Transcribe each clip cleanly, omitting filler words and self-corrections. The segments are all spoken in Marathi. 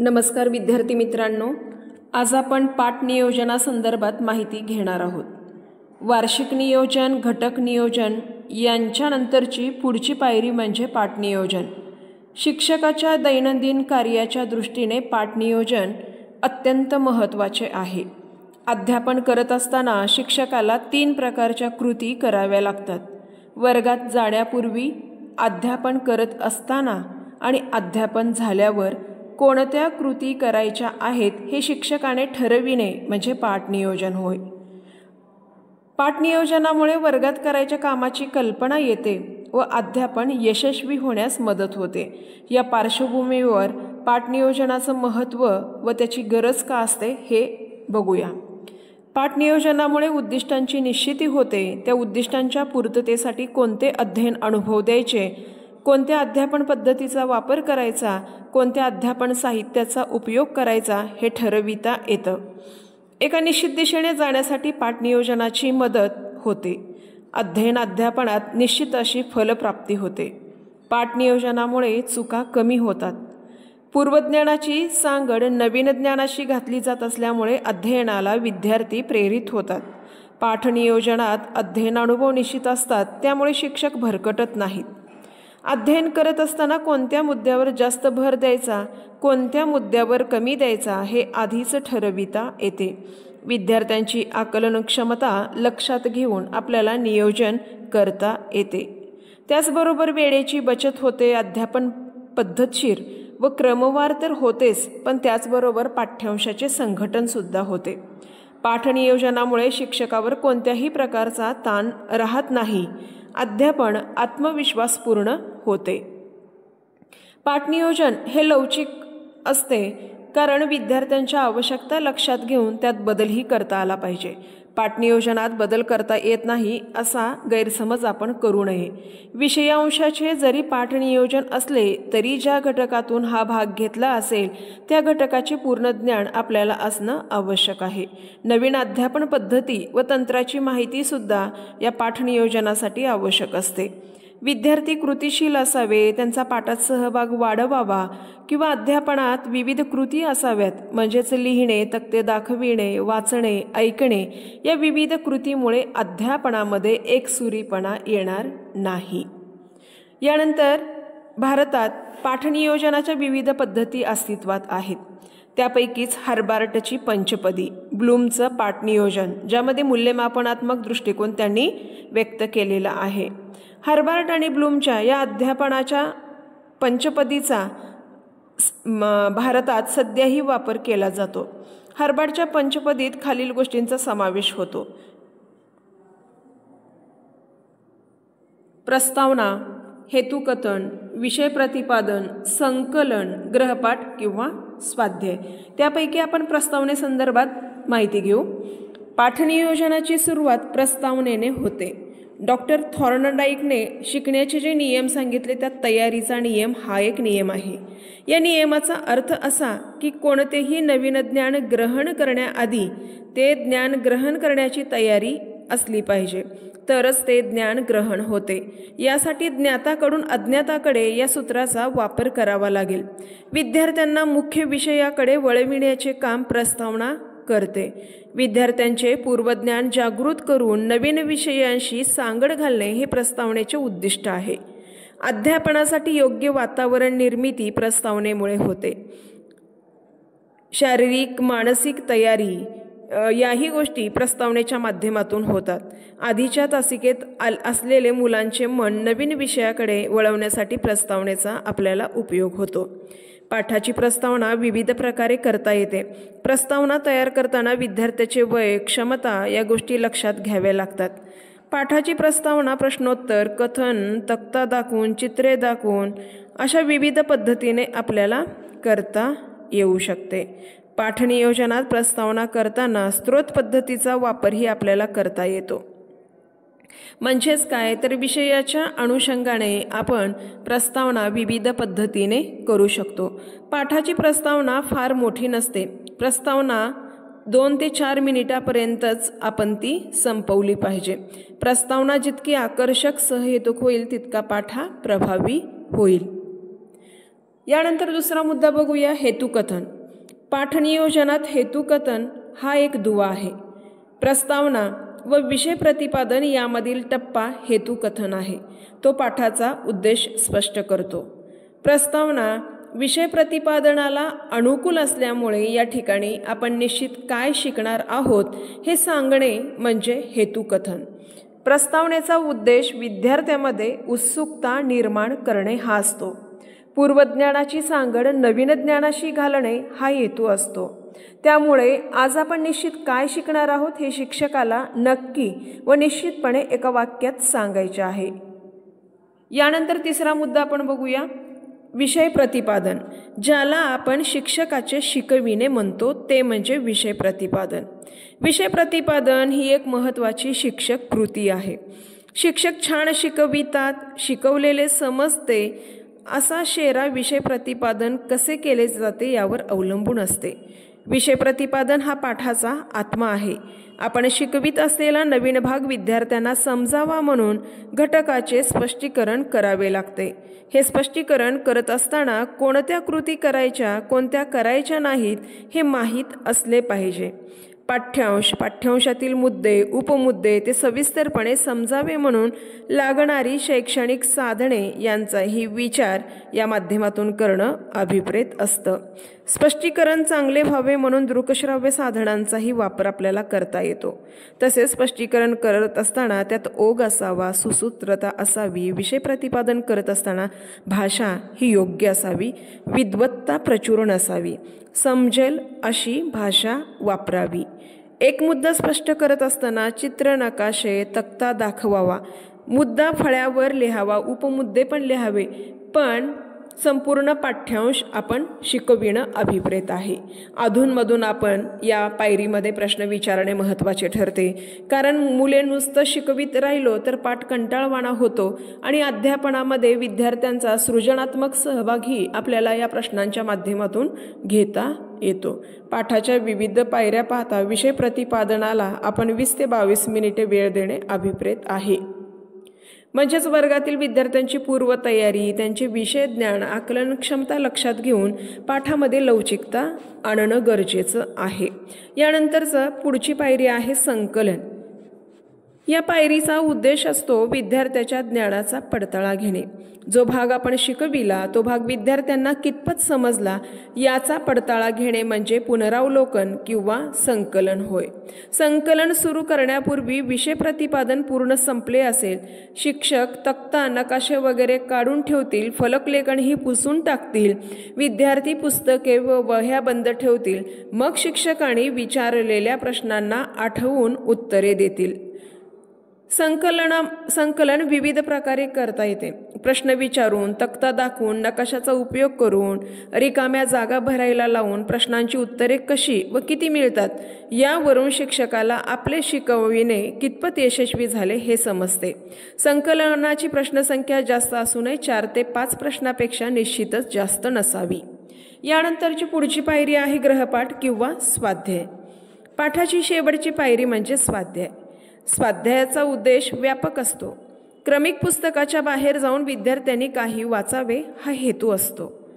नमस्कार विद्यार्थी मित्रांनो, आज आपण पाठ नियोजनासंदर्भात माहिती घेणार आहोत। वार्षिक नियोजन, घटक नियोजन यांच्यानंतरची पुढची पायरी म्हणजे पाठ नियोजन। शिक्षकाच्या दैनंदिन कार्याच्या दृष्टीने पाठ नियोजन अत्यंत महत्त्वाचे आहे। अध्यापन करत असताना शिक्षकाला 3 प्रकारच्या कृती कराव्या लागतात। वर्गात जाण्यापूर्वी, अध्यापन करत असताना आणि अध्यापन झाल्यावर कोणत्या कृती करायच्या आहेत हे शिक्षकाने ठरविणे म्हणजे पाठ नियोजन होय। पाठ नियोजनामुळे वर्गात करायच्या कामाची कल्पना येते व अध्यापन यशस्वी होण्यास मदत होते। या पार्श्वभूमीवर पाठ नियोजनाचं महत्त्व व त्याची गरज का असते हे बघूया। पाठ नियोजनामुळे उद्दिष्टांची निश्चिती होते। त्या उद्दिष्टांच्या पूर्ततेसाठी कोणते अध्ययन अनुभव द्यायचे, कोणत्या अध्यापन पद्धतीचा वापर करायचा, कोणत्या अध्यापन साहित्याचा उपयोग करायचा हे ठरविता येतं। एका निश्चित दिशेने जाण्यासाठी पाठ नियोजनाची मदत होते। अध्ययन अध्यापनात निश्चित अशी फलप्राप्ती होते। पाठ नियोजनामुळे चुका कमी होतात। पूर्वज्ञानाची सांगड नवीन ज्ञानाशी घातली जात असल्यामुळे अध्ययनाला विद्यार्थी प्रेरित होतात। पाठ नियोजनात अध्ययन अनुभव निश्चित असतात, त्यामुळे शिक्षक भरकटत नाहीत। अध्ययन करत असताना कोणत्या मुद्द्यावर जास्त भर द्यायचा, कोणत्या मुद्द्यावर कमी द्यायचा हे आधीच ठरविता येते। विद्यार्थ्यांची आकलन क्षमता लक्षात घेऊन आपल्याला नियोजन करता येते। त्याचबरोबर वेळेची बचत होते। अध्यापन पद्धतशीर व क्रमवार तर होतेच, पण त्याचबरोबर पाठ्यांशाचे संघटन सुद्धा होते। पाठ नियोजनामुळे शिक्षकावर कोणत्याही प्रकारचा ताण राहत नाही। अध्यापन आत्मविश्वासपूर्ण होते। पाठ नियोजन हे लवचिक असते, कारण विद्यार्थ्यांच्या आवश्यकता लक्षात घेऊन त्यात बदलही करता आला पाहिजे। पाठ नियोजनात बदल करता येत नाही असा गैरसमज आपण करू नये। विषयांशाचे जरी पाठ नियोजन असले तरी ज्या घटकातून हा भाग घेतला असेल त्या घटकाचे पूर्ण ज्ञान आपल्याला असणं आवश्यक आहे। नवीन अध्यापन पद्धती व तंत्राची माहिती सुद्धा या पाठ नियोजनासाठी आवश्यक असते। विद्यार्थी कृतीशील असावे, त्यांचा पाठात सहभाग वाढवावा किंवा अध्यापनात विविध कृती असाव्यात, म्हणजेच लिहिणे, तक्ते दाखविणे, वाचणे, ऐकणे या विविध कृतीमुळे अध्यापनामध्ये एकसुरीपणा येणार नाही। यानंतर भारतात पाठ नियोजनाच्या विविध पद्धती अस्तित्वात आहेत। त्यापैकीच हार्बार्टची पंचपदी, ब्लूमचं पाठ नियोजन ज्यामध्ये मूल्यमापनात्मक दृष्टिकोन त्यांनी व्यक्त केलेला आहे। हार्बार्ट आणि ब्लूमच्या या अध्यापनाच्या पंचपदीचा भारतात सध्याही वापर केला जातो। हार्बार्टच्या पंचपदीत खालील गोष्टींचा समावेश होतो: प्रस्तावना, हेतुकथन, विषय प्रतिपादन, संकलन, गृहपाठ किंवा स्वाध्याय। त्यापैकी आपण प्रस्तावनेसंदर्भात माहिती घेऊ। पाठ नियोजनाची सुरुवात प्रस्तावनेने होते। डॉक्टर थॉर्नडाईकने शिकण्याचे जे नियम सांगितले त्यात तयारीचा नियम हा एक नियम आहे। या नियमाचा अर्थ असा की कोणतेही नवीन ज्ञान ग्रहण करण्याआधी ते ज्ञान ग्रहण करण्याची तयारी असली पाहिजे, तरच ते ज्ञान ग्रहण होते। यासाठी ज्ञाताकडून अज्ञाताकडे या सूत्राचा वापर करावा लागेल। विद्यार्थ्यांना मुख्य विषयाकडे वळविण्याचे काम प्रस्तावना करते। विद्यार्थ्यांचे पूर्वज्ञान जागृत करून नवीन विषयांशी सांगड घालणे हे प्रस्तावनेचे उद्दिष्ट आहे। अध्यापनासाठी योग्य वातावरण निर्मिती प्रस्तावनेमुळे होते। शारीरिक, मानसिक तयारी याही गोष्टी प्रस्तावनेच्या माध्यमातून होतात। आधीच्या तासिकेत असलेले मुलांचे मन नवीन विषयाकडे वळवण्यासाठी प्रस्तावनेचा आपल्याला उपयोग होतो। पाठाची प्रस्तावना विविध प्रकारे करता येते। प्रस्तावना तयार करताना विद्यार्थ्याचे वय, क्षमता या गोष्टी लक्षात घ्याव्या लागतात। पाठाची प्रस्तावना प्रश्नोत्तर, कथन, तक्ता दाखवून, चित्रे दाखवून अशा विविध पद्धतीने आपल्याला करता येऊ शकते। पाठ नियोजनात प्रस्तावना करताना स्त्रोत पद्धतीचा वापरही आपल्याला करता येतो। म्हणजेच काय तर विषयाच्या अनुषंगाने आपण प्रस्तावना विविध पद्धतीने करू शकतो। पाठाची प्रस्तावना फार मोठी नसते। प्रस्तावना 2 ते 4 मिनिटापर्यंतच आपण ती संपवली पाहिजे। प्रस्तावना जितकी आकर्षक, सहहेतुक होईल तितका पाठ हा प्रभावी होईल। यानंतर दुसरा मुद्दा बघूया, हेतुकथन. पाठनियोजनात हेतुकथन हा एक दुवा आहे. प्रस्तावना व विषय प्रतिपादन यामधील टप्पा हेतुकथन आहे. तो पाठाचा उद्देश स्पष्ट करतो. प्रस्तावना विषय प्रतिपादनाला अनुकूल असल्यामुळे या ठिकाणी आपण निश्चित काय शिकणार आहोत हे सांगणे म्हणजे हेतुकथन. प्रस्तावनेचा उद्देश विद्यार्थ्यांमध्ये उत्सुकता निर्माण करणे हा असतो. पूर्वज्ञानाची सांगड नवीन ज्ञानाशी घालणे हा हेतू असतो. त्यामुळे आज आपण निश्चित काय शिकणार आहोत हे शिक्षकाला नक्की व निश्चितपणे एका वाक्यात सांगायचे आहे. यानंतर तिसरा मुद्दा आपण बघूया, विषय प्रतिपादन. ज्याला आपण शिक्षकाचे शिकविणे म्हणतो ते म्हणजे विषय प्रतिपादन. विषय प्रतिपादन ही एक महत्त्वाची शिक्षक कृती आहे. शिक्षक छान शिकवितात, शिकवलेले समजते असा शेरा विषय प्रतिपादन कसे केले जाते यावर अवलंबून असते. विषय प्रतिपादन हा पाठाचा आत्मा आहे. आपण शिकवित असलेला नवीन भाग विद्यार्थ्यांना समजावा म्हणून घटकाचे स्पष्टीकरण करावे लागते. हे स्पष्टीकरण करत असताना कोणत्या कृती करायच्या, कोणत्या करायच्या नाहीत हे माहीत असले पाहिजे. पाठ्यांशातील मुद्दे, उपमुद्दे ते सविस्तरपणे समजावे म्हणून लागणारी शैक्षणिक साधने यांचाही विचार या माध्यमातून करणं अभिप्रेत असतं. स्पष्टीकरण चांगले व्हावे म्हणून दृकश्राव्य साधनांचाही वापर आपल्याला करता येतो. तसेच स्पष्टीकरण करत असताना त्यात ओघ असावा, सुसूत्रता असावी. विषय प्रतिपादन करत असताना भाषा ही योग्य असावी, विद्वत्ता प्रचुर नसावी, समजेल अशी भाषा वापरावी. एक मुद्दा स्पष्ट करत असताना चित्र, नकाशे, तक्ता दाखवावा, मुद्दा फळ्यावर लिहावा, उपमुद्दे पण लिहावे, पण संपूर्ण पाठ्यांश आपण शिकविणं अभिप्रेत आहे. अधूनमधून आपण या पायरीमध्ये प्रश्न विचारणे महत्त्वाचे ठरते. कारण मुले नुसतं शिकवित राहिलो तर पाठ कंटाळवाणा होतो आणि अध्यापनामध्ये विद्यार्थ्यांचा सृजनात्मक सहभागही आपल्याला या प्रश्नांच्या माध्यमातून घेता येतो. पाठाच्या विविध पायऱ्या पाहता विषय प्रतिपादनाला आपण 20 ते 22 मिनिटे वेळ देणे अभिप्रेत आहे. म्हणजेच वर्गातील विद्यार्थ्यांची पूर्वतयारी, त्यांचे विषय ज्ञान, आकलन क्षमता लक्षात घेऊन पाठामध्ये लवचिकता आणणं गरजेचं आहे. यानंतरचं पुढची पायरी आहे संकलन. या पायरीचा उद्देश असतो विद्यार्थ्याच्या ज्ञानाचा पडताळा घेणे. जो भाग आपण शिकविला तो भाग विद्यार्थ्यांना कितपत समजला याचा पडताळा घेणे म्हणजे पुनरावलोकन किंवा संकलन होय. संकलन सुरू करण्यापूर्वी विषय प्रतिपादन पूर्ण संपले असेल, शिक्षक तक्ता, नकाशे वगैरे काढून ठेवतील, फलकलेखनही पुसून टाकतील, विद्यार्थी पुस्तके व वह्या बंद ठेवतील, मग शिक्षकांनी विचारलेल्या प्रश्नांना आठवून उत्तरे देतील. संकलन विविध प्रकारे करता येते. प्रश्न विचारून, तक्ता दाखवून, नकाशाचा उपयोग करून, रिकाम्या जागा भरायला लावून प्रश्नांची उत्तरे कशी व किती मिळतात यावरून शिक्षकाला आपले शिकविणे कितपत यशस्वी झाले हे समजते. संकलनाची प्रश्नसंख्या जास्त असू नये, 4 ते 5 प्रश्नापेक्षा निश्चितच जास्त नसावी. यानंतरची पुढची पायरी आहे गृहपाठ किंवा स्वाध्याय. पाठाची शेवटची पायरी म्हणजे स्वाध्याय. स्वाध्यायाचा उद्देश व्यापक असतो. क्रमिक पुस्तकाच्या बाहेर जाऊन विद्यार्थ्यांनी काही वाचावे हा हेतू असतो.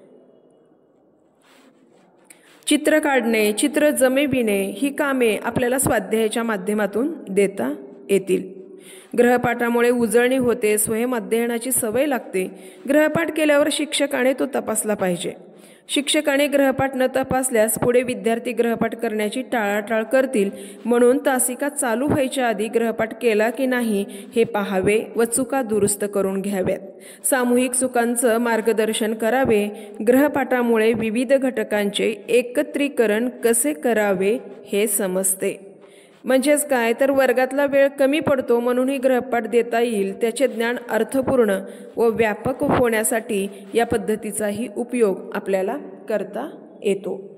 चित्र काढणे, चित्र जमविणे ही कामे आपल्याला स्वाध्यायाच्या माध्यमातून देता येतील. गृहपाठामुळे उजळणी होते, स्वयं अध्ययनाची सवय लागते. गृहपाठ केल्यावर शिक्षकाने तो तपासला पाहिजे. शिक्षकाने गृहपाठ न तपासल्यास पुढे विद्यार्थी गृहपाठ करण्याची टाळाटाळ करतील. म्हणून तासिका चालू व्हायच्या आधी गृहपाठ केला की नाही हे पाहावे व चुका दुरुस्त करून घ्याव्यात. सामूहिक चुकांचं मार्गदर्शन करावे. गृहपाठामुळे विविध घटकांचे एकत्रीकरण कसे करावे हे समजते. म्हणजेच काय तर वर्गातला वेळ कमी पडतो म्हणूनही गृहपाठ देता येईल. त्याचे ज्ञान अर्थपूर्ण व व्यापक होण्यासाठी या पद्धतीचाही उपयोग आपल्याला करता येतो.